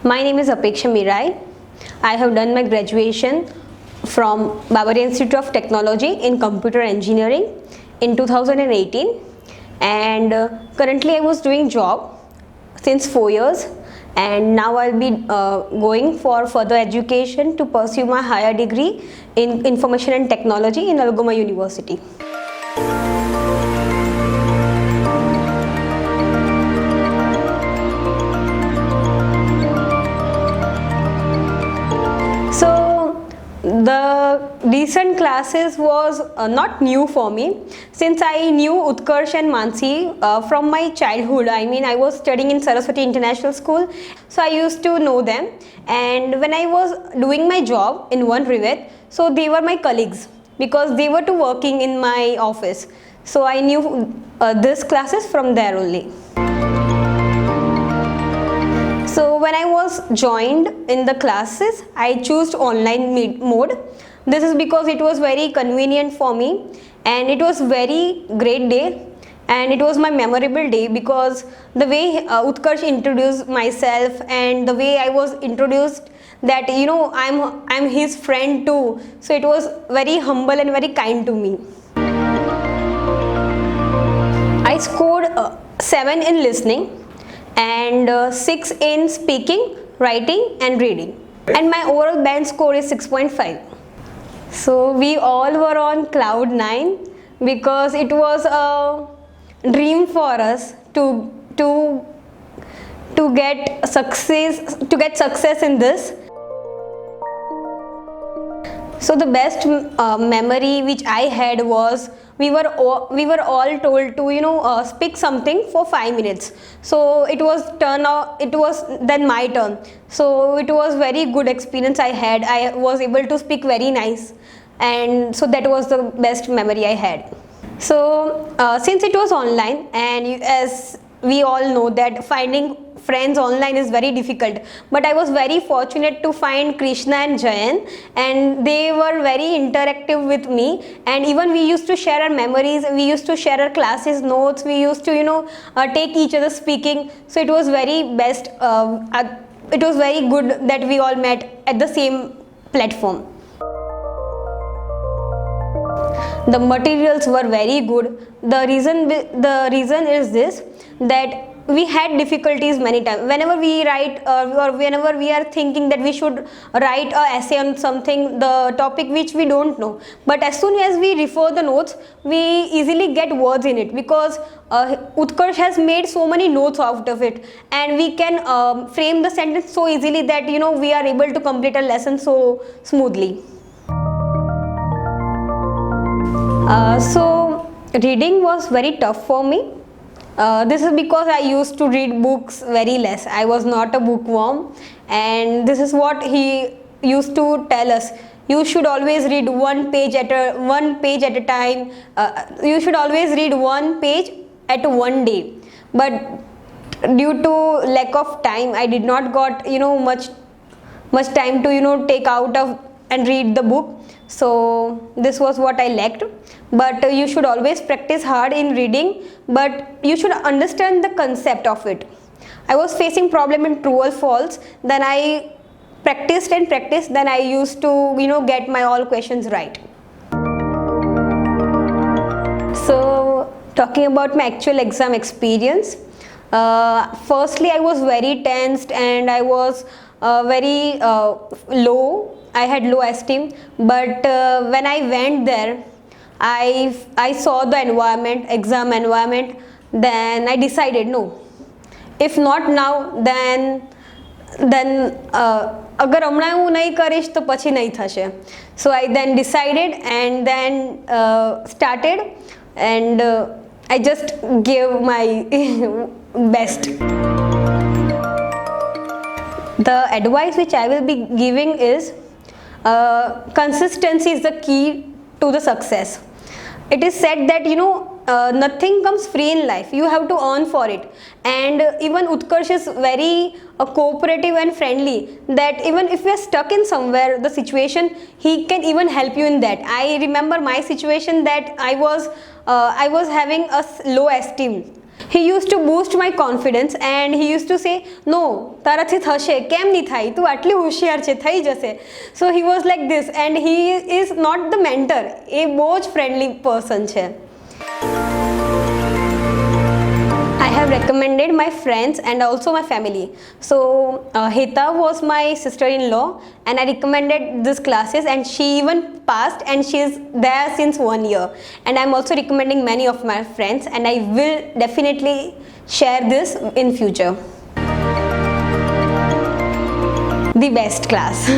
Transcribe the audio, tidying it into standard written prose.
My name is Apeksha Mirai. I have done my graduation from Bavaria Institute of Technology in Computer Engineering in 2018, and currently I was doing job since 4 years, and now I'll be going for further education to pursue my higher degree in Information and Technology in Algoma University. So the recent classes was not new for me, since I knew Utkarsh and Mansi from my childhood. I mean, I was studying in Saraswati International School, so I used to know them. And when I was doing my job in One Rivet, so they were my colleagues because they were too working in my office. So I knew these classes from there only. So when I was joined in the classes, I chose online mode. This is because it was very convenient for me, and it was very great day, and it was my memorable day because the way Utkarsh introduced myself and the way I was introduced that I'm his friend too. So it was very humble and very kind to me. I scored 7 in listening and 6 in speaking, writing and reading, and my overall band score is 6.5. So we all were on cloud 9 because it was a dream for us to get success in this. So the best memory which I had was we were all told to speak something for 5 minutes. So it was then my turn. So it was very good experience I had. I was able to speak very nice, and so that was the best memory I had. So since it was online, and as we all know that finding friends online is very difficult, but I was very fortunate to find Krishna and Jayan, and they were very interactive with me, and even we used to share our memories, we used to share our classes notes, we used to take each other speaking. So it was very best, it was very good that we all met at the same platform. The materials were very good. The reason is this, that we had difficulties many times whenever we write or whenever we are thinking that we should write a essay on something, the topic which we don't know, but as soon as we refer the notes, we easily get words in it because Utkarsh has made so many notes out of it, and we can frame the sentence so easily that we are able to complete a lesson so smoothly. So reading was very tough for me. This is because I used to read books very less. I was not a bookworm, and this is what he used to tell us. You should always read one page at a time. You should always read one page at one day. But due to lack of time, I did not got much time to take out of and read the book. So this was what I lacked. But you should always practice hard in reading, but you should understand the concept of it. I was facing problem in true or false, then I practiced, then I used to get my all questions right. So talking about my actual exam experience, firstly I was very tensed and I was very low. I had low esteem, but when I went there, I saw the exam environment, then I decided no, if not now then अगर हमણાં હું નહીં કરીશ તો પછી નહીં થશે. So I then decided and then started, and I just gave my best. The advice which I will be giving is consistency is the key to the success. It is said that nothing comes free in life. You have to earn for it. And even Utkarsh is very cooperative and friendly, that even if you are stuck in somewhere, the situation, he can even help you in that. I remember my situation that I was having a low esteem, He used to boost my confidence and he used to say, no, તારાથી થશે, કેમ નહીં થાય, તું આટલી હોશિયાર છે, થઈ જશે. So he was like this and he is not the mentor, એ બહુ જ friendly person છે. I have recommended my friends and also my family. So Heta was my sister-in-law and I recommended these classes and she even passed and she is there since 1 year. And I'm also recommending many of my friends and I will definitely share this in future. The best class.